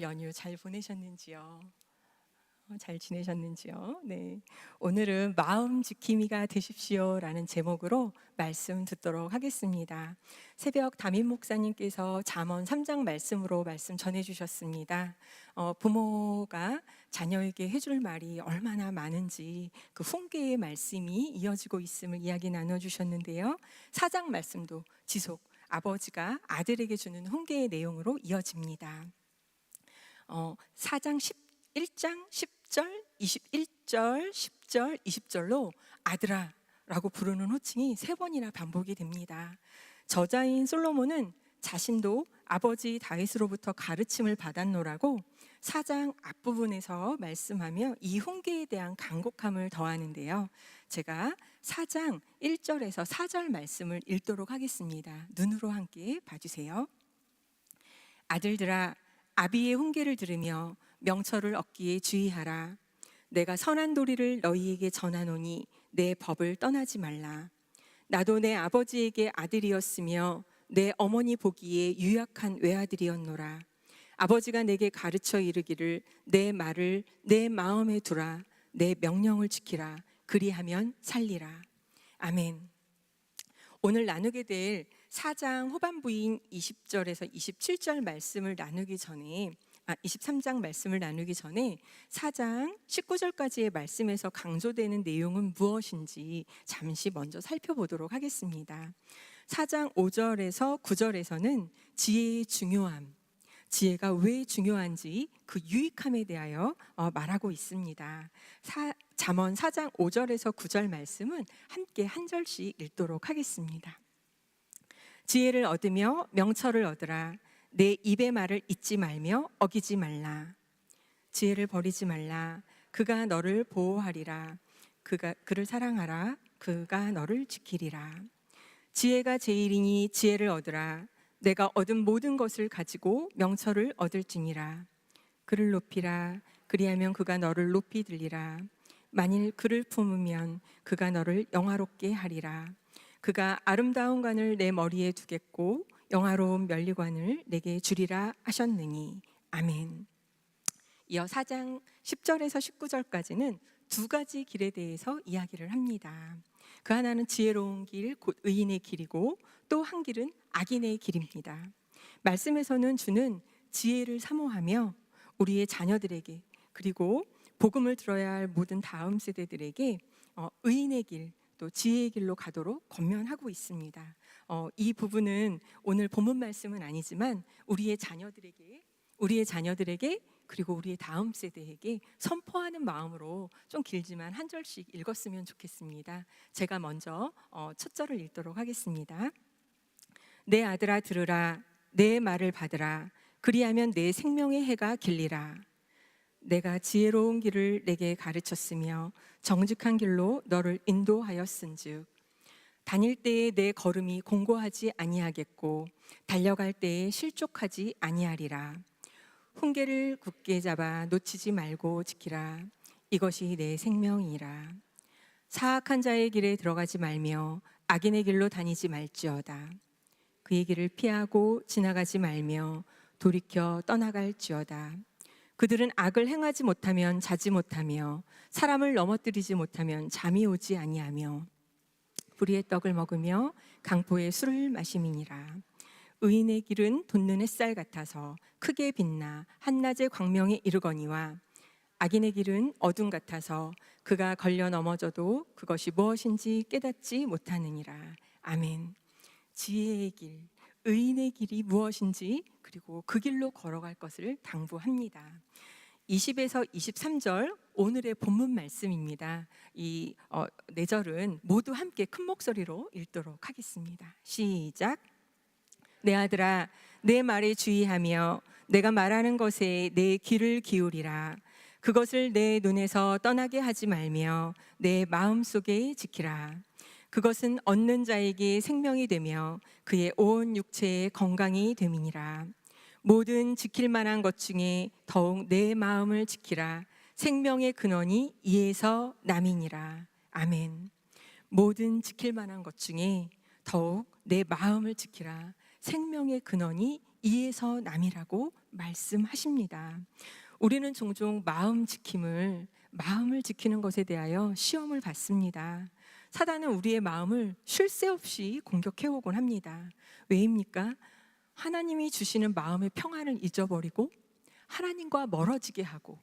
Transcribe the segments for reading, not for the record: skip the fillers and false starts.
연휴 잘 보내셨는지요? 잘 지내셨는지요? 네. 오늘은 마음 지킴이가 되십시오라는 제목으로 말씀 듣도록 하겠습니다. 새벽 담임 목사님께서 잠언 3장 말씀으로 말씀 전해 주셨습니다. 부모가 자녀에게 해줄 말이 얼마나 많은지 그 훈계의 말씀이 이어지고 있음을 이야기 나눠 주셨는데요. 4장 말씀도 지속 아버지가 아들에게 주는 훈계의 내용으로 이어집니다. 4장 1장 10절, 21절, 10절, 20절로 아들아 라고 부르는 호칭이 3번이나 반복이 됩니다. 저자인 솔로몬은 자신도 아버지 다윗으로부터 가르침을 받았노라고 4장 앞부분에서 말씀하며 이 훈계에 대한 간곡함을 더하는데요. 제가 4장 1절에서 4절 말씀을 읽도록 하겠습니다. 눈으로 함께 봐주세요. 아들들아, 아비의 훈계를 들으며 명철을 얻기에 주의하라. 내가 선한 도리를 너희에게 전하노니 내 법을 떠나지 말라. 나도 내 아버지에게 아들이었으며 내 어머니 보기에 유약한 외아들이었노라. 아버지가 내게 가르쳐 이르기를 내 말을 내 마음에 두라. 내 명령을 지키라. 그리하면 살리라. 아멘. 오늘 나누게 될 4장 후반부인 20절에서 27절 말씀을 나누기 전에 23장 말씀을 나누기 전에 4장 19절까지의 말씀에서 강조되는 내용은 무엇인지 잠시 먼저 살펴보도록 하겠습니다. 4장 5절에서 9절에서는 지혜의 중요함, 지혜가 왜 중요한지 그 유익함에 대하여 말하고 있습니다. 잠언 4장 5절에서 9절 말씀은 함께 한 절씩 읽도록 하겠습니다. 지혜를 얻으며 명철을 얻으라. 내 입의 말을 잊지 말며 어기지 말라. 지혜를 버리지 말라. 그가 너를 보호하리라. 그를 사랑하라. 그가 너를 지키리라. 지혜가 제일이니 지혜를 얻으라. 내가 얻은 모든 것을 가지고 명철을 얻을지니라. 그를 높이라. 그리하면 그가 너를 높이 들리라. 만일 그를 품으면 그가 너를 영화롭게 하리라. 그가 아름다운 관을 내 머리에 두겠고 영화로운 면류관을 내게 주리라 하셨느니. 아멘. 이어 4장 10절에서 19절까지는 두 가지 길에 대해서 이야기를 합니다. 그 하나는 지혜로운 길, 곧 의인의 길이고 또 한 길은 악인의 길입니다. 말씀에서는 주는 지혜를 사모하며 우리의 자녀들에게 그리고 복음을 들어야 할 모든 다음 세대들에게 의인의 길, 또 지혜의 길로 가도록 권면하고 있습니다. 이 부분은 오늘 본문 말씀은 아니지만 우리의 자녀들에게 그리고 우리의 다음 세대에게 선포하는 마음으로 좀 길지만 한 절씩 읽었으면 좋겠습니다. 제가 먼저 첫 절을 읽도록 하겠습니다. 내 아들아 들으라. 내 말을 받으라. 그리하면 내 생명의 해가 길리라. 내가 지혜로운 길을 내게 가르쳤으며 정직한 길로 너를 인도하였은즉 다닐 때에 내 걸음이 공고하지 아니하겠고 달려갈 때에 실족하지 아니하리라. 훈계를 굳게 잡아 놓치지 말고 지키라. 이것이 내 생명이라. 사악한 자의 길에 들어가지 말며 악인의 길로 다니지 말지어다. 그의 길을 피하고 지나가지 말며 돌이켜 떠나갈지어다. 그들은 악을 행하지 못하면 자지 못하며 사람을 넘어뜨리지 못하면 잠이 오지 아니하며 불의의 떡을 먹으며 강포의 술을 마심이니라. 의인의 길은 돋는 햇살 같아서 크게 빛나 한낮의 광명에 이르거니와 악인의 길은 어둠 같아서 그가 걸려 넘어져도 그것이 무엇인지 깨닫지 못하느니라. 아멘. 지혜의 길, 의인의 길이 무엇인지 그리고 그 길로 걸어갈 것을 당부합니다. 20에서 23절 오늘의 본문 말씀입니다. 이 4절은 모두 함께 큰 목소리로 읽도록 하겠습니다. 시작. 내 아들아, 내 말에 주의하며 내가 말하는 것에 내 귀를 기울이라. 그것을 내 눈에서 떠나게 하지 말며 내 마음속에 지키라. 그것은 얻는 자에게 생명이 되며 그의 온 육체에 건강이 됨이니라. 모든 지킬 만한 것 중에 더욱 내 마음을 지키라. 생명의 근원이 이에서 남이니라. 아멘. 모든 지킬 만한 것 중에 더욱 내 마음을 지키라. 생명의 근원이 이에서 남이라고 말씀하십니다. 우리는 종종 마음을 지키는 것에 대하여 시험을 받습니다. 사단은 우리의 마음을 쉴 새 없이 공격해오곤 합니다. 왜입니까? 하나님이 주시는 마음의 평안을 잊어버리고 하나님과 멀어지게 하고,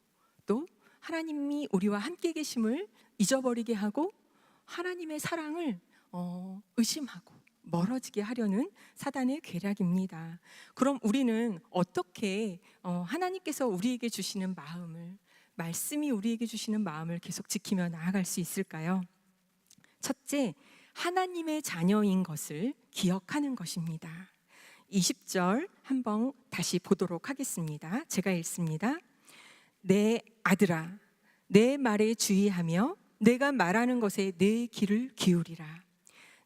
또 하나님이 우리와 함께 계심을 잊어버리게 하고, 하나님의 사랑을 의심하고 멀어지게 하려는 사단의 계략입니다. 그럼 우리는 어떻게 하나님께서 우리에게 주시는 마음을, 말씀이 우리에게 주시는 마음을 계속 지키며 나아갈 수 있을까요? 첫째, 하나님의 자녀인 것을 기억하는 것입니다. 20절 한번 다시 보도록 하겠습니다. 제가 읽습니다. 내 아들아, 내 말에 주의하며 내가 말하는 것에 내 귀를 기울이라.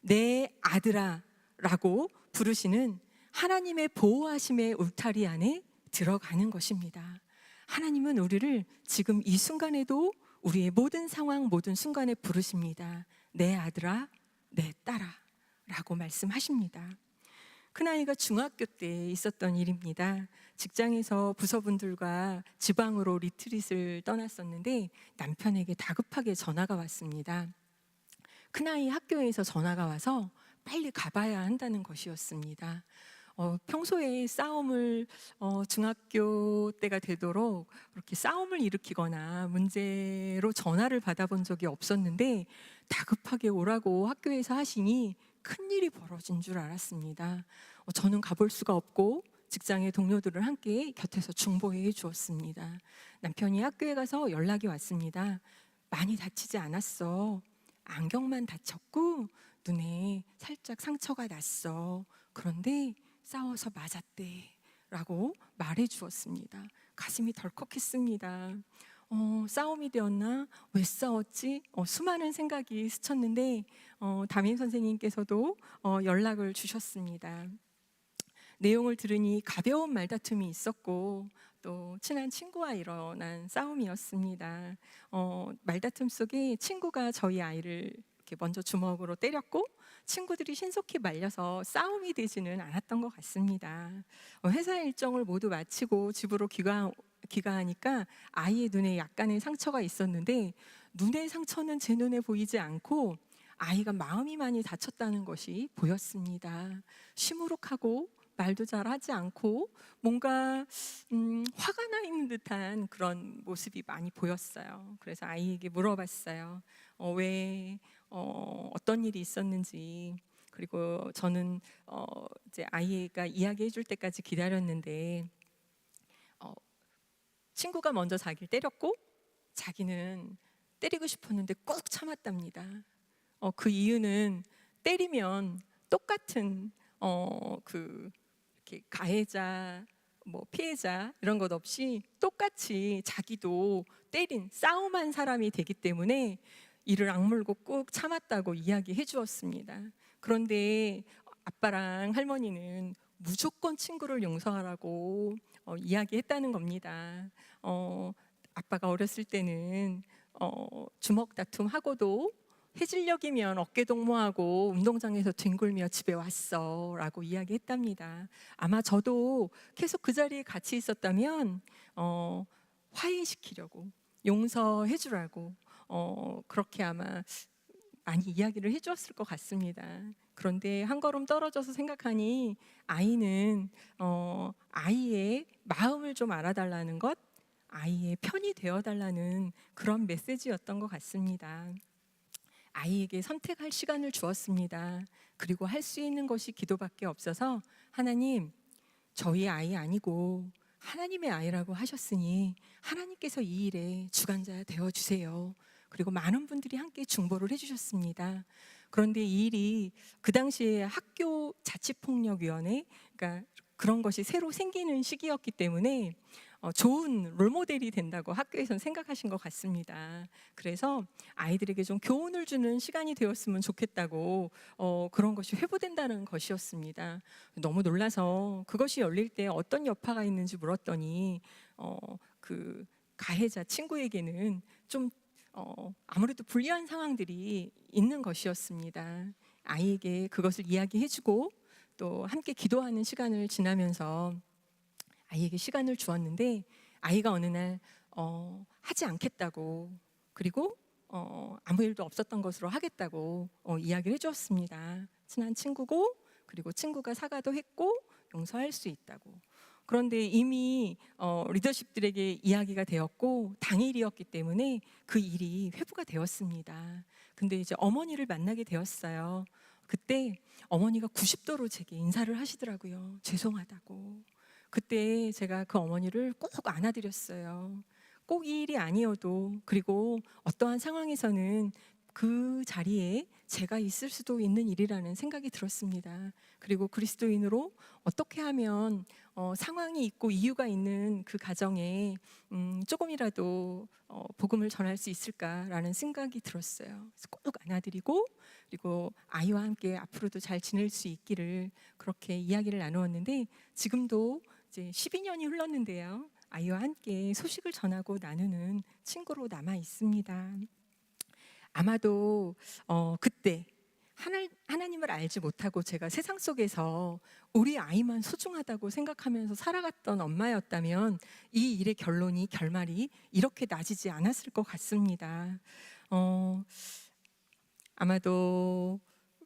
내 아들아 라고 부르시는 하나님의 보호하심의 울타리 안에 들어가는 것입니다. 하나님은 우리를 지금 이 순간에도 우리의 모든 상황, 모든 순간에 부르십니다. 내 아들아, 내 딸아 라고 말씀하십니다. 큰아이가 중학교 때 있었던 일입니다. 직장에서 부서분들과 지방으로 리트릿을 떠났었는데 남편에게 다급하게 전화가 왔습니다. 큰아이 학교에서 전화가 와서 빨리 가봐야 한다는 것이었습니다. 평소에 싸움을 중학교 때가 되도록 그렇게 싸움을 일으키거나 문제로 전화를 받아본 적이 없었는데 다급하게 오라고 학교에서 하시니 큰일이 벌어진 줄 알았습니다. 저는 가볼 수가 없고 직장의 동료들을 함께 곁에서 중보해 주었습니다. 남편이 학교에 가서 연락이 왔습니다. 많이 다치지 않았어. 안경만 다쳤고 눈에 살짝 상처가 났어. 그런데 싸워서 맞았대 라고 말해 주었습니다. 가슴이 덜컥했습니다. 싸움이 되었나? 왜 싸웠지? 수많은 생각이 스쳤는데 담임 선생님께서도 연락을 주셨습니다. 내용을 들으니 가벼운 말다툼이 있었고 또 친한 친구와 일어난 싸움이었습니다. 말다툼 속에 친구가 저희 아이를 이렇게 먼저 주먹으로 때렸고 친구들이 신속히 말려서 싸움이 되지는 않았던 것 같습니다. 회사 일정을 모두 마치고 집으로 귀가하니까 아이의 눈에 약간의 상처가 있었는데 눈의 상처는 제 눈에 보이지 않고 아이가 마음이 많이 다쳤다는 것이 보였습니다. 시무룩하고 말도 잘 하지 않고 뭔가 화가 나 있는 듯한 그런 모습이 많이 보였어요. 그래서 아이에게 물어봤어요. 왜 어떤 일이 있었는지. 그리고 저는 이제 아이가 이야기해 줄 때까지 기다렸는데 친구가 먼저 자기를 때렸고 자기는 때리고 싶었는데 꾹 참았답니다. 그 이유는 때리면 똑같은 이렇게 가해자, 피해자 이런 것 없이 똑같이 자기도 싸움한 사람이 되기 때문에 이를 악물고 꾹 참았다고 이야기해 주었습니다. 그런데 아빠랑 할머니는 무조건 친구를 용서하라고 이야기했다는 겁니다. 아빠가 어렸을 때는 주먹 다툼하고도 해질녘이면 어깨동무하고 운동장에서 뒹굴며 집에 왔어 라고 이야기했답니다. 아마 저도 계속 그 자리에 같이 있었다면 화해시키려고 용서해 주라고 그렇게 아마 많이 이야기를 해주었을 것 같습니다. 그런데 한 걸음 떨어져서 생각하니 아이는 아이의 마음을 좀 알아달라는 것, 아이의 편이 되어달라는 그런 메시지였던 것 같습니다. 아이에게 선택할 시간을 주었습니다. 그리고 할 수 있는 것이 기도밖에 없어서 하나님, 저희 아이 아니고 하나님의 아이라고 하셨으니 하나님께서 이 일에 주관자 되어주세요. 그리고 많은 분들이 함께 중보를 해주셨습니다. 그런데 이 일이 그 당시에 학교 자치폭력위원회, 그러니까 그런 것이 새로 생기는 시기였기 때문에 좋은 롤모델이 된다고 학교에서는 생각하신 것 같습니다. 그래서 아이들에게 좀 교훈을 주는 시간이 되었으면 좋겠다고 그런 것이 회부된다는 것이었습니다. 너무 놀라서 그것이 열릴 때 어떤 여파가 있는지 물었더니 그 가해자 친구에게는 좀 아무래도 불리한 상황들이 있는 것이었습니다. 아이에게 그것을 이야기해주고 또 함께 기도하는 시간을 지나면서 아이에게 시간을 주었는데 아이가 어느 날 하지 않겠다고, 그리고 아무 일도 없었던 것으로 하겠다고 이야기를 해주었습니다. 친한 친구고, 그리고 친구가 사과도 했고 용서할 수 있다고. 그런데 이미 리더십들에게 이야기가 되었고 당일이었기 때문에 그 일이 회부가 되었습니다. 근데 이제 어머니를 만나게 되었어요. 그때 어머니가 90도로 제게 인사를 하시더라고요. 죄송하다고. 그때 제가 그 어머니를 꼭 안아드렸어요. 꼭 이 일이 아니어도, 그리고 어떠한 상황에서는 그 자리에 제가 있을 수도 있는 일이라는 생각이 들었습니다. 그리고 그리스도인으로 어떻게 하면 상황이 있고 이유가 있는 그 가정에 조금이라도 복음을 전할 수 있을까라는 생각이 들었어요. 그래서 꼭 안아드리고, 그리고 아이와 함께 앞으로도 잘 지낼 수 있기를 그렇게 이야기를 나누었는데, 지금도 이제 12년이 흘렀는데요. 아이와 함께 소식을 전하고 나누는 친구로 남아 있습니다. 아마도 그때 하나님을 알지 못하고 제가 세상 속에서 우리 아이만 소중하다고 생각하면서 살아갔던 엄마였다면 이 일의 결말이 이렇게 나아지지 않았을 것 같습니다. 아마도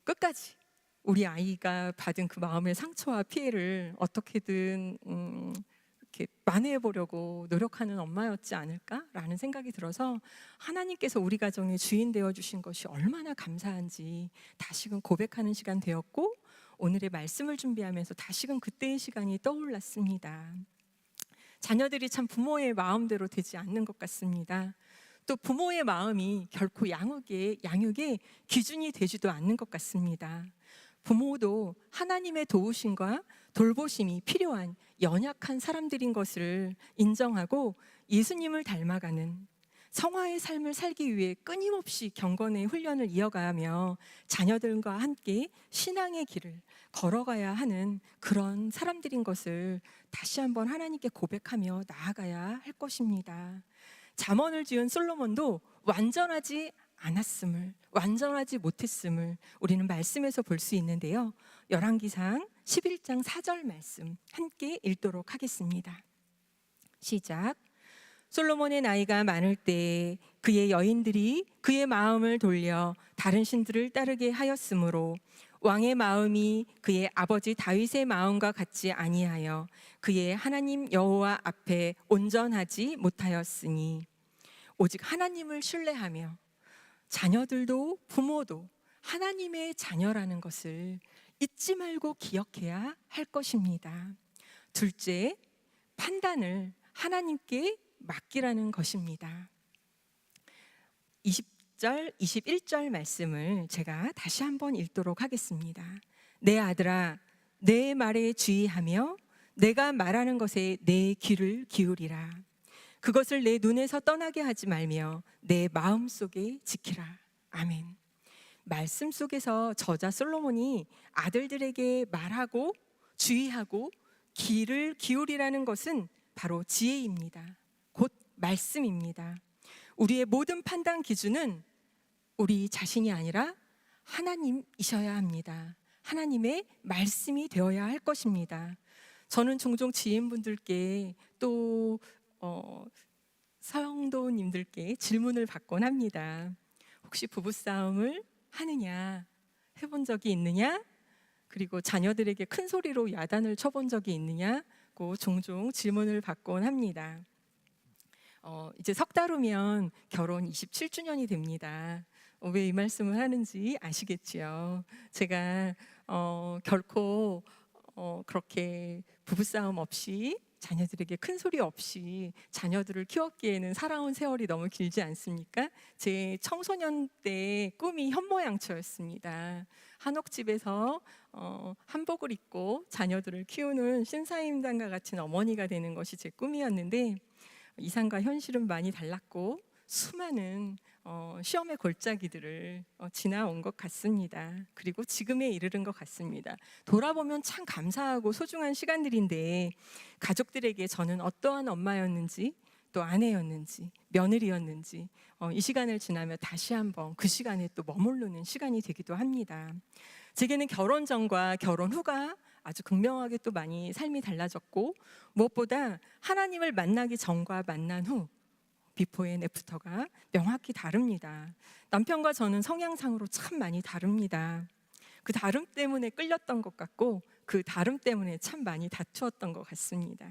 끝까지 우리 아이가 받은 그 마음의 상처와 피해를 어떻게든 이렇게 만회해 보려고 노력하는 엄마였지 않을까라는 생각이 들어서, 하나님께서 우리 가정의 주인 되어 주신 것이 얼마나 감사한지 다시금 고백하는 시간 되었고, 오늘의 말씀을 준비하면서 다시금 그때의 시간이 떠올랐습니다. 자녀들이 참 부모의 마음대로 되지 않는 것 같습니다. 또 부모의 마음이 결코 양육의 기준이 되지도 않는 것 같습니다. 부모도 하나님의 도우심과 돌보심이 필요한 연약한 사람들인 것을 인정하고 예수님을 닮아가는 성화의 삶을 살기 위해 끊임없이 경건의 훈련을 이어가며 자녀들과 함께 신앙의 길을 걸어가야 하는 그런 사람들인 것을 다시 한번 하나님께 고백하며 나아가야 할 것입니다. 잠언을 지은 솔로몬도 완전하지 못했음을 우리는 말씀에서 볼 수 있는데요. 열왕기상 11장 4절 말씀 함께 읽도록 하겠습니다. 시작. 솔로몬의 나이가 많을 때 그의 여인들이 그의 마음을 돌려 다른 신들을 따르게 하였으므로 왕의 마음이 그의 아버지 다윗의 마음과 같지 아니하여 그의 하나님 여호와 앞에 온전하지 못하였으니, 오직 하나님을 신뢰하며 자녀들도 부모도 하나님의 자녀라는 것을 잊지 말고 기억해야 할 것입니다. 둘째, 판단을 하나님께 맡기라는 것입니다. 20절, 21절 말씀을 제가 다시 한번 읽도록 하겠습니다. 내 아들아, 내 말에 주의하며 내가 말하는 것에 내 귀를 기울이라. 그것을 내 눈에서 떠나게 하지 말며 내 마음속에 지키라. 아멘. 말씀 속에서 저자 솔로몬이 아들들에게 말하고 주의하고 귀를 기울이라는 것은 바로 지혜입니다. 곧 말씀입니다. 우리의 모든 판단 기준은 우리 자신이 아니라 하나님이셔야 합니다. 하나님의 말씀이 되어야 할 것입니다. 저는 종종 지인분들께 또 성도님들께 질문을 받곤 합니다. 혹시 부부싸움을 하느냐, 해본 적이 있느냐, 그리고 자녀들에게 큰 소리로 야단을 쳐본 적이 있느냐고 종종 질문을 받곤 합니다. 이제 석 달 후면 결혼 27주년이 됩니다. 왜 이 말씀을 하는지 아시겠지요? 제가 결코 그렇게 부부싸움 없이, 자녀들에게 큰 소리 없이 자녀들을 키웠기에는 살아온 세월이 너무 길지 않습니까? 제 청소년 때 꿈이 현모양처였습니다. 한옥집에서 한복을 입고 자녀들을 키우는 신사임당과 같은 어머니가 되는 것이 제 꿈이었는데, 이상과 현실은 많이 달랐고 수많은 시험의 골짜기들을 지나온 것 같습니다. 그리고 지금에 이르는 것 같습니다. 돌아보면 참 감사하고 소중한 시간들인데, 가족들에게 저는 어떠한 엄마였는지, 또 아내였는지, 며느리였는지 이 시간을 지나며 다시 한번 그 시간에 또 머무르는 시간이 되기도 합니다. 제게는 결혼 전과 결혼 후가 아주 극명하게 또 많이 삶이 달라졌고, 무엇보다 하나님을 만나기 전과 만난 후 비포 앤 애프터가 명확히 다릅니다. 남편과 저는 성향상으로 참 많이 다릅니다. 그 다름 때문에 끌렸던 것 같고, 그 다름 때문에 참 많이 다투었던 것 같습니다.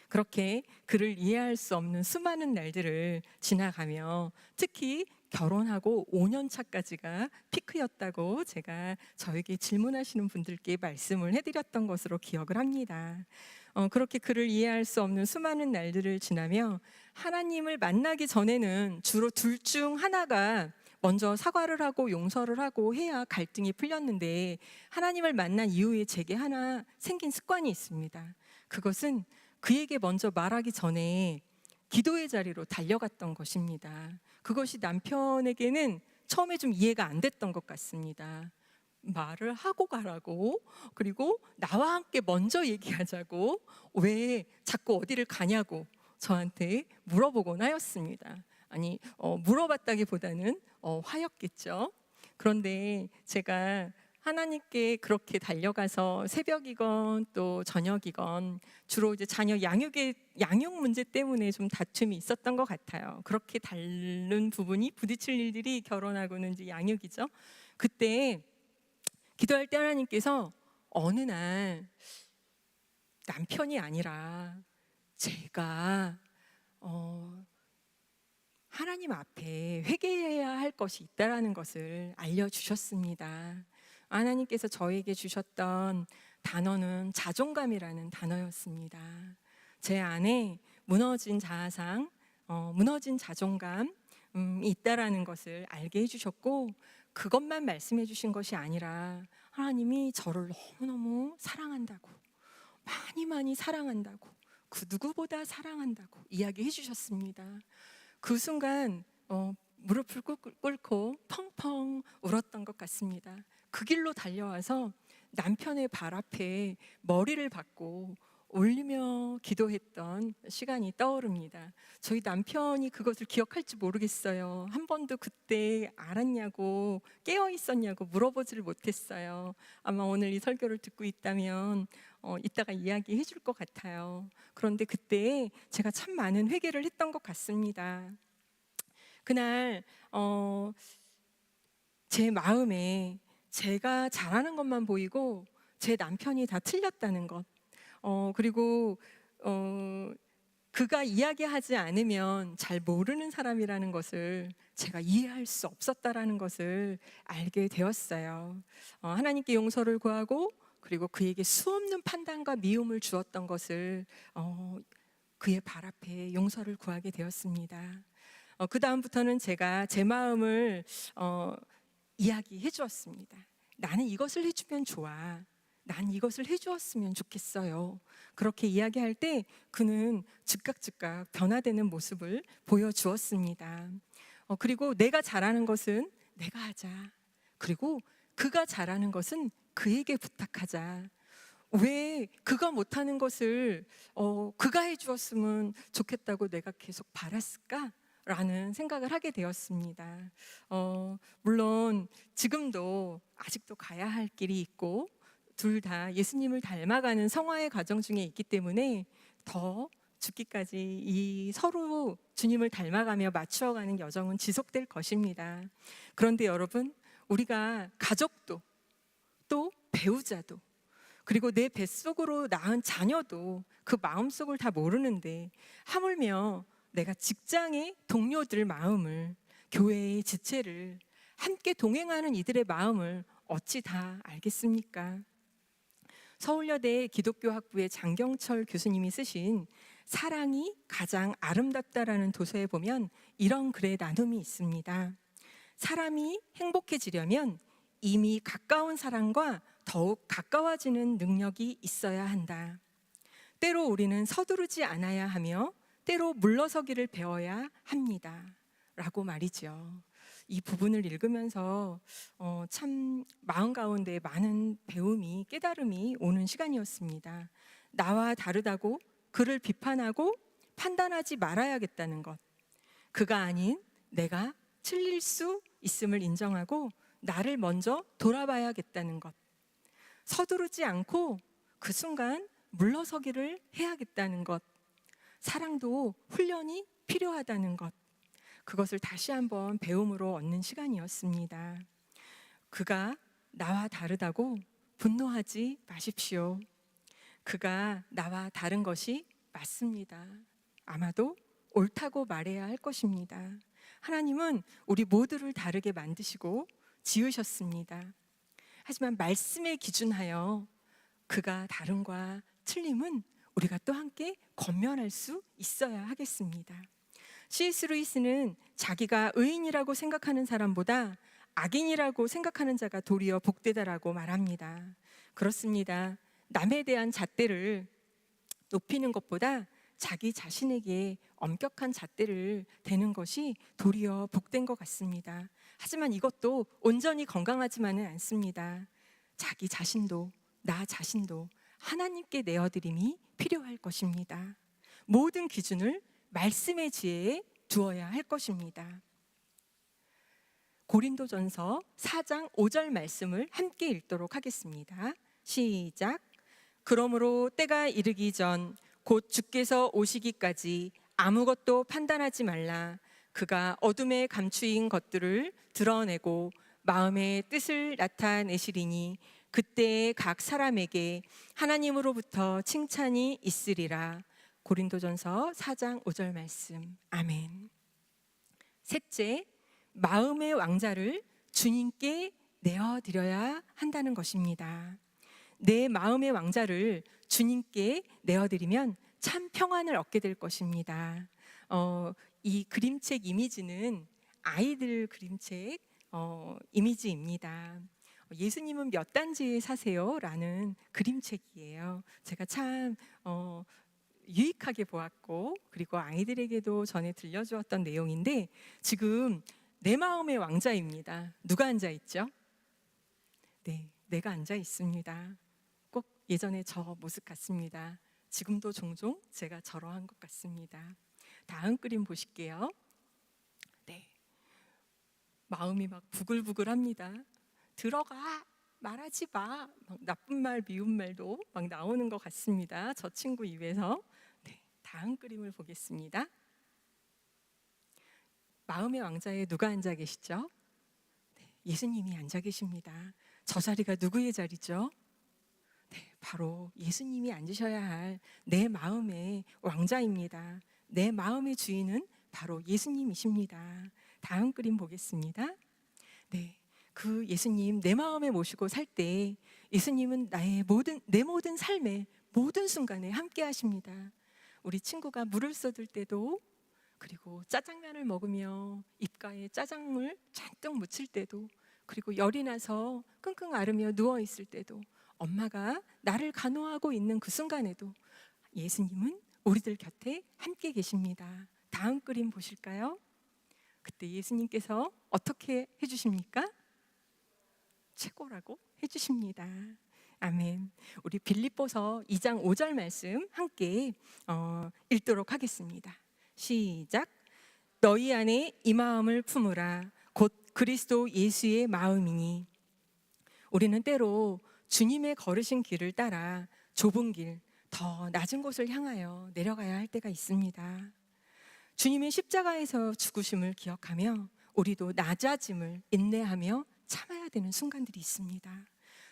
그렇게 그를 이해할 수 없는 수많은 날들을 지나가며, 특히 결혼하고 5년 차까지가 피크였다고 제가 저에게 질문하시는 분들께 말씀을 해드렸던 것으로 기억을 합니다. 그렇게 그를 이해할 수 없는 수많은 날들을 지나며 하나님을 만나기 전에는 주로 둘 중 하나가 먼저 사과를 하고 용서를 하고 해야 갈등이 풀렸는데, 하나님을 만난 이후에 제게 하나 생긴 습관이 있습니다. 그것은 그에게 먼저 말하기 전에 기도의 자리로 달려갔던 것입니다. 그것이 남편에게는 처음에 좀 이해가 안 됐던 것 같습니다. 말을 하고 가라고, 그리고 나와 함께 먼저 얘기하자고, 왜 자꾸 어디를 가냐고 저한테 물어보곤 하였습니다. 아니, 물어봤다기보다는 화였겠죠. 그런데 제가 하나님께 그렇게 달려가서 새벽이건 또 저녁이건 주로 이제 자녀 양육 문제 때문에 좀 다툼이 있었던 것 같아요. 그렇게 다른 부분이 부딪힐 일들이 결혼하고는 이제 양육이죠. 그때 기도할 때 하나님께서 어느 날 남편이 아니라 제가 하나님 앞에 회개해야 할 것이 있다라는 것을 알려주셨습니다. 하나님께서 저에게 주셨던 단어는 자존감이라는 단어였습니다. 제 안에 무너진 자아상, 무너진 자존감이 있다라는 것을 알게 해주셨고, 그것만 말씀해 주신 것이 아니라 하나님이 저를 너무너무 사랑한다고, 많이 사랑한다고, 그 누구보다 사랑한다고 이야기해 주셨습니다. 그 순간 무릎을 꿇고 펑펑 울었던 것 같습니다. 그 길로 달려와서 남편의 발 앞에 머리를 박고 올리며 기도했던 시간이 떠오릅니다. 저희 남편이 그것을 기억할지 모르겠어요. 한 번도 그때 알았냐고, 깨어 있었냐고 물어보지를 못했어요. 아마 오늘 이 설교를 듣고 있다면 이따가 이야기해 줄 것 같아요. 그런데 그때 제가 참 많은 회개를 했던 것 같습니다. 그날 제 마음에 제가 잘하는 것만 보이고 제 남편이 다 틀렸다는 것, 그리고 그가 이야기하지 않으면 잘 모르는 사람이라는 것을 제가 이해할 수 없었다라는 것을 알게 되었어요. 하나님께 용서를 구하고, 그리고 그에게 수없는 판단과 미움을 주었던 것을 그의 발 앞에 용서를 구하게 되었습니다. 그 다음부터는 제가 제 마음을 이야기해 주었습니다. 나는 이것을 해주면 좋아. 난 이것을 해주었으면 좋겠어요. 그렇게 이야기할 때 그는 즉각 변화되는 모습을 보여주었습니다. 그리고 내가 잘하는 것은 내가 하자. 그리고 그가 잘하는 것은 그에게 부탁하자. 왜 그가 못하는 것을 그가 해주었으면 좋겠다고 내가 계속 바랐을까? 라는 생각을 하게 되었습니다. 물론 지금도 아직도 가야 할 길이 있고, 둘 다 예수님을 닮아가는 성화의 과정 중에 있기 때문에 더 죽기까지 이 서로 주님을 닮아가며 맞추어가는 여정은 지속될 것입니다. 그런데 여러분, 우리가 가족도, 또 배우자도, 그리고 내 뱃속으로 낳은 자녀도 그 마음속을 다 모르는데, 하물며 내가 직장의 동료들 마음을, 교회의 지체를, 함께 동행하는 이들의 마음을 어찌 다 알겠습니까? 서울여대 기독교학부의 장경철 교수님이 쓰신 사랑이 가장 아름답다라는 도서에 보면 이런 글의 나눔이 있습니다. 사람이 행복해지려면 이미 가까운 사람과 더욱 가까워지는 능력이 있어야 한다. 때로 우리는 서두르지 않아야 하며 때로 물러서기를 배워야 합니다. 라고 말이죠. 이 부분을 읽으면서 참 마음 가운데 많은 배움이, 깨달음이 오는 시간이었습니다. 나와 다르다고 그를 비판하고 판단하지 말아야겠다는 것. 그가 아닌 내가 틀릴 수 있음을 인정하고 나를 먼저 돌아봐야겠다는 것. 서두르지 않고 그 순간 물러서기를 해야겠다는 것, 사랑도 훈련이 필요하다는 것, 그것을 다시 한번 배움으로 얻는 시간이었습니다. 그가 나와 다르다고 분노하지 마십시오. 그가 나와 다른 것이 맞습니다. 아마도 옳다고 말해야 할 것입니다. 하나님은 우리 모두를 다르게 만드시고 지으셨습니다. 하지만 말씀에 기준하여 그가 다름과 틀림은 우리가 또 함께 권면할 수 있어야 하겠습니다. C.S. 루이스는 자기가 의인이라고 생각하는 사람보다 악인이라고 생각하는 자가 도리어 복되다라고 말합니다. 그렇습니다. 남에 대한 잣대를 높이는 것보다 자기 자신에게 엄격한 잣대를 대는 것이 도리어 복된 것 같습니다. 하지만 이것도 온전히 건강하지만은 않습니다. 자기 자신도, 나 자신도 하나님께 내어드림이 필요할 것입니다. 모든 기준을 말씀의 지혜에 두어야 할 것입니다. 고린도전서 4장 5절 말씀을 함께 읽도록 하겠습니다. 시작. 그러므로 때가 이르기 전 곧 주께서 오시기까지 아무것도 판단하지 말라. 그가 어둠에 감추인 것들을 드러내고 마음의 뜻을 나타내시리니 그때에 각 사람에게 하나님으로부터 칭찬이 있으리라. 고린도전서 4장 5절 말씀. 아멘. 셋째, 마음의 왕자를 주님께 내어드려야 한다는 것입니다. 내 마음의 왕자를 주님께 내어드리면 참 평안을 얻게 될 것입니다. 이 그림책 이미지는 아이들 그림책 이미지입니다. 예수님은 몇 단지에 사세요? 라는 그림책이에요. 제가 참 유익하게 보았고, 그리고 아이들에게도 전에 들려주었던 내용인데, 지금 내 마음의 왕자입니다. 누가 앉아 있죠? 네, 내가 앉아 있습니다. 꼭 예전에 저 모습 같습니다. 지금도 종종 제가 저러한 것 같습니다. 다음 그림 보실게요. 네, 마음이 막 부글부글합니다. 들어가, 말하지 마. 막 나쁜 말, 미운 말도 막 나오는 것 같습니다. 저 친구 입에서. 네, 다음 그림을 보겠습니다. 마음의 왕자에 누가 앉아 계시죠? 네, 예수님이 앉아 계십니다. 저 자리가 누구의 자리죠? 네, 바로 예수님이 앉으셔야 할 내 마음의 왕자입니다. 내 마음의 주인은 바로 예수님이십니다. 다음 그림 보겠습니다. 네, 그 예수님 내 마음에 모시고 살 때 예수님은 내 모든 삶의 모든 순간에 함께 하십니다. 우리 친구가 물을 쏟을 때도, 그리고 짜장면을 먹으며 입가에 짜장물 잔뜩 묻힐 때도, 그리고 열이 나서 끙끙 앓으며 누워 있을 때도, 엄마가 나를 간호하고 있는 그 순간에도 예수님은 우리들 곁에 함께 계십니다. 다음 그림 보실까요? 그때 예수님께서 어떻게 해주십니까? 최고라고 해주십니다. 아멘. 우리 빌립보서 2장 5절 말씀 함께 읽도록 하겠습니다. 시작. 너희 안에 이 마음을 품으라. 곧 그리스도 예수의 마음이니. 우리는 때로 주님의 걸으신 길을 따라 좁은 길, 더 낮은 곳을 향하여 내려가야 할 때가 있습니다. 주님의 십자가에서 죽으심을 기억하며 우리도 낮아짐을 인내하며 참아야 되는 순간들이 있습니다.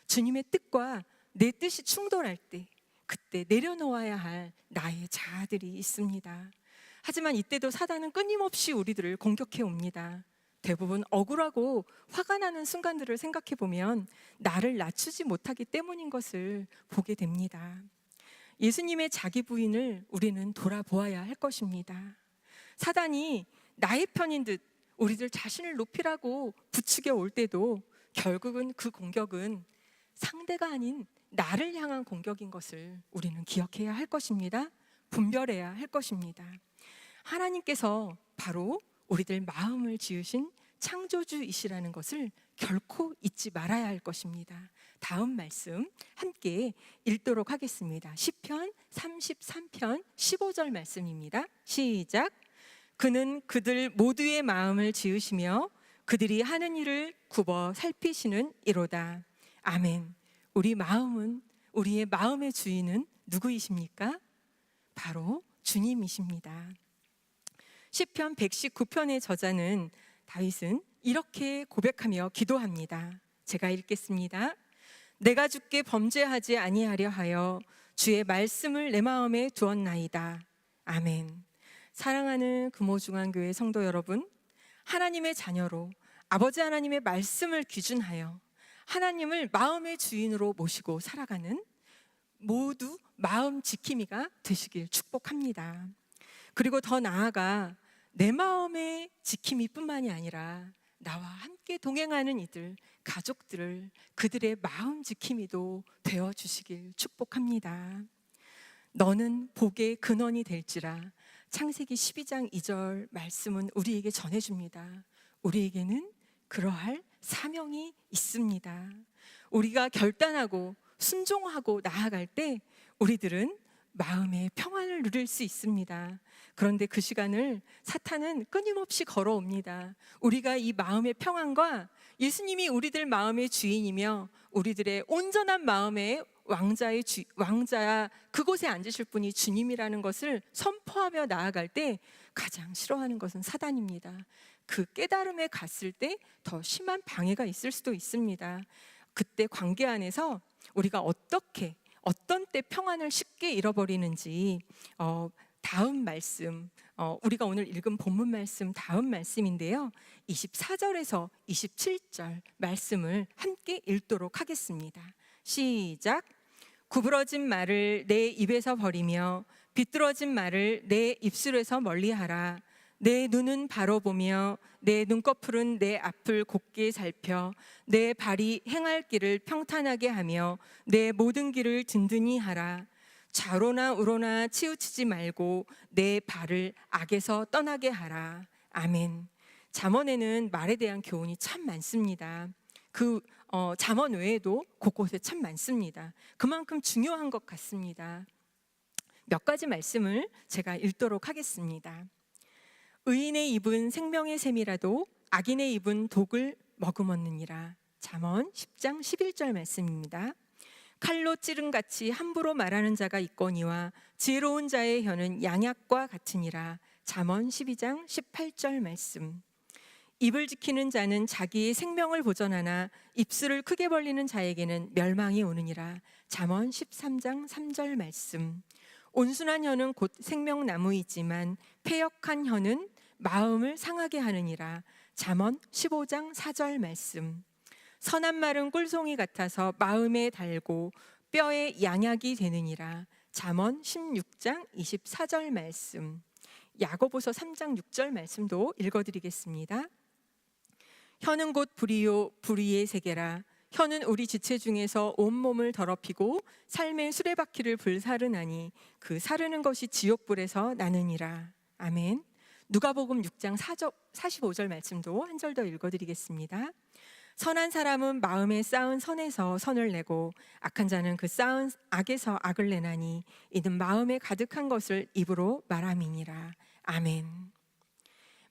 주님의 뜻과 내 뜻이 충돌할 때, 그때 내려놓아야 할 나의 자아들이 있습니다. 하지만 이때도 사단은 끊임없이 우리들을 공격해 옵니다. 대부분 억울하고 화가 나는 순간들을 생각해 보면 나를 낮추지 못하기 때문인 것을 보게 됩니다. 예수님의 자기 부인을 우리는 돌아보아야 할 것입니다. 사단이 나의 편인 듯 우리들 자신을 높이라고 부추겨 올 때도 결국은 그 공격은 상대가 아닌 나를 향한 공격인 것을 우리는 기억해야 할 것입니다. 분별해야 할 것입니다. 하나님께서 바로 우리들 마음을 지으신 창조주이시라는 것을 결코 잊지 말아야 할 것입니다. 다음 말씀 함께 읽도록 하겠습니다. 시편 33편 15절 말씀입니다. 시작. 그는 그들 모두의 마음을 지으시며 그들이 하는 일을 굽어 살피시는 이로다. 아멘. 우리의 마음의 주인은 누구이십니까? 바로 주님이십니다. 시편 119편의 저자는 다윗은 이렇게 고백하며 기도합니다. 제가 읽겠습니다. 내가 주께 범죄하지 아니하려 하여 주의 말씀을 내 마음에 두었나이다. 아멘. 사랑하는 금호중앙교회 성도 여러분, 하나님의 자녀로 아버지 하나님의 말씀을 기준하여 하나님을 마음의 주인으로 모시고 살아가는 모두 마음 지킴이가 되시길 축복합니다. 그리고 더 나아가 내 마음의 지킴이 뿐만이 아니라 나와 함께 동행하는 이들, 가족들을 그들의 마음 지킴이도 되어주시길 축복합니다. 너는 복의 근원이 될지라. 창세기 12장 2절 말씀은 우리에게 전해줍니다. 우리에게는 그러할 사명이 있습니다. 우리가 결단하고 순종하고 나아갈 때 우리들은 마음의 평안을 누릴 수 있습니다. 그런데 그 시간을 사탄은 끊임없이 걸어옵니다. 우리가 이 마음의 평안과 예수님이 우리들 마음의 주인이며 우리들의 온전한 마음의 왕자, 그곳에 앉으실 분이 주님이라는 것을 선포하며 나아갈 때 가장 싫어하는 것은 사단입니다. 그 깨달음에 갔을 때 더 심한 방해가 있을 수도 있습니다. 그때 관계 안에서 우리가 어떤 때 평안을 쉽게 잃어버리는지 다음 말씀, 우리가 오늘 읽은 본문 말씀 다음 말씀인데요, 24절에서 27절 말씀을 함께 읽도록 하겠습니다. 시작. 구부러진 말을 내 입에서 버리며 비뚤어진 말을 내 입술에서 멀리하라. 내 눈은 바로 보며 내 눈꺼풀은 내 앞을 곱게 살펴 내 발이 행할 길을 평탄하게 하며 내 모든 길을 든든히 하라. 좌로나 우로나 치우치지 말고 내 발을 악에서 떠나게 하라. 아멘. 잠언에는 말에 대한 교훈이 참 많습니다. 잠언 외에도 곳곳에 참 많습니다. 그만큼 중요한 것 같습니다. 몇 가지 말씀을 제가 읽도록 하겠습니다. 의인의 입은 생명의 샘이라도 악인의 입은 독을 머금었느니라. 잠언 10장 11절 말씀입니다. 칼로 찌른같이 함부로 말하는 자가 있거니와 지혜로운 자의 혀는 양약과 같으니라. 잠언 12장 18절 말씀. 입을 지키는 자는 자기의 생명을 보전하나 입술을 크게 벌리는 자에게는 멸망이 오느니라. 잠언 13장 3절 말씀. 온순한 혀는 곧 생명나무이지만 패역한 혀는 마음을 상하게 하느니라. 잠언 15장 4절 말씀. 선한 말은 꿀송이 같아서 마음에 달고 뼈에 양약이 되느니라. 잠언 16장 24절 말씀. 야고보서 3장 6절 말씀도 읽어드리겠습니다. 혀는 곧 불이요 불의의 세계라. 혀는 우리 지체 중에서 온몸을 더럽히고 삶의 수레바퀴를 불사르나니 그 사르는 것이 지옥불에서 나느니라. 아멘. 누가복음 6장 45절 말씀도 한 절 더 읽어드리겠습니다. 선한 사람은 마음에 쌓은 선에서 선을 내고 악한 자는 그 쌓은 악에서 악을 내나니 이는 마음에 가득한 것을 입으로 말함이니라. 아멘.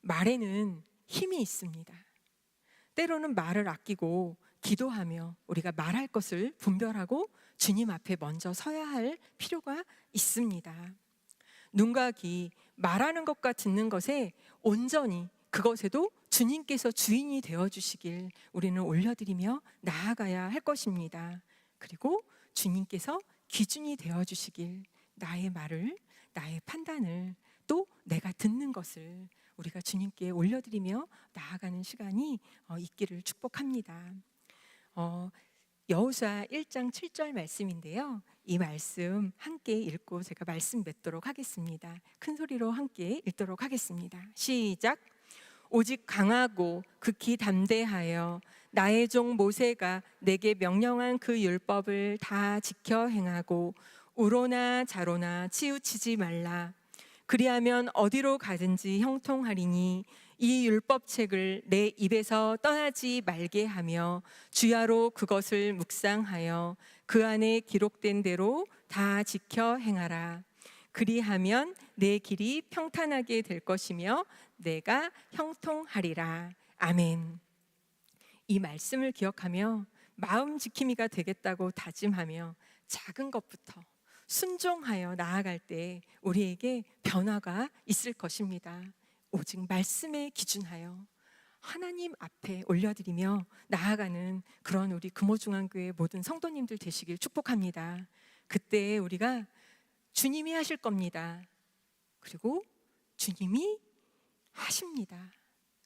말에는 힘이 있습니다. 때로는 말을 아끼고 기도하며 우리가 말할 것을 분별하고 주님 앞에 먼저 서야 할 필요가 있습니다. 눈과 귀, 말하는 것과 듣는 것에 온전히 그것에도 주님께서 주인이 되어주시길 우리는 올려드리며 나아가야 할 것입니다. 그리고 주님께서 기준이 되어주시길 나의 말을, 나의 판단을, 또 내가 듣는 것을 우리가 주님께 올려드리며 나아가는 시간이 있기를 축복합니다. 여호수아 1장 7절 말씀인데요, 이 말씀 함께 읽고 제가 말씀 맺도록 하겠습니다. 큰 소리로 함께 읽도록 하겠습니다. 시작. 오직 강하고 극히 담대하여 나의 종 모세가 내게 명령한 그 율법을 다 지켜 행하고 우로나 좌로나 치우치지 말라. 그리하면 어디로 가든지 형통하리니 이 율법책을 내 입에서 떠나지 말게 하며 주야로 그것을 묵상하여 그 안에 기록된 대로 다 지켜 행하라. 그리하면 내 길이 평탄하게 될 것이며 내가 형통하리라. 아멘. 이 말씀을 기억하며 마음 지킴이가 되겠다고 다짐하며 작은 것부터 순종하여 나아갈 때 우리에게 변화가 있을 것입니다. 오직 말씀에 기준하여 하나님 앞에 올려드리며 나아가는 그런 우리 금호중앙교회 모든 성도님들 되시길 축복합니다. 그때 우리가 주님이 하실 겁니다. 그리고 주님이 하십니다.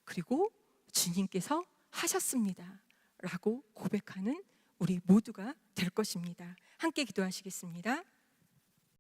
그리고 주님께서 하셨습니다. 라고 고백하는 우리 모두가 될 것입니다. 함께 기도하시겠습니다.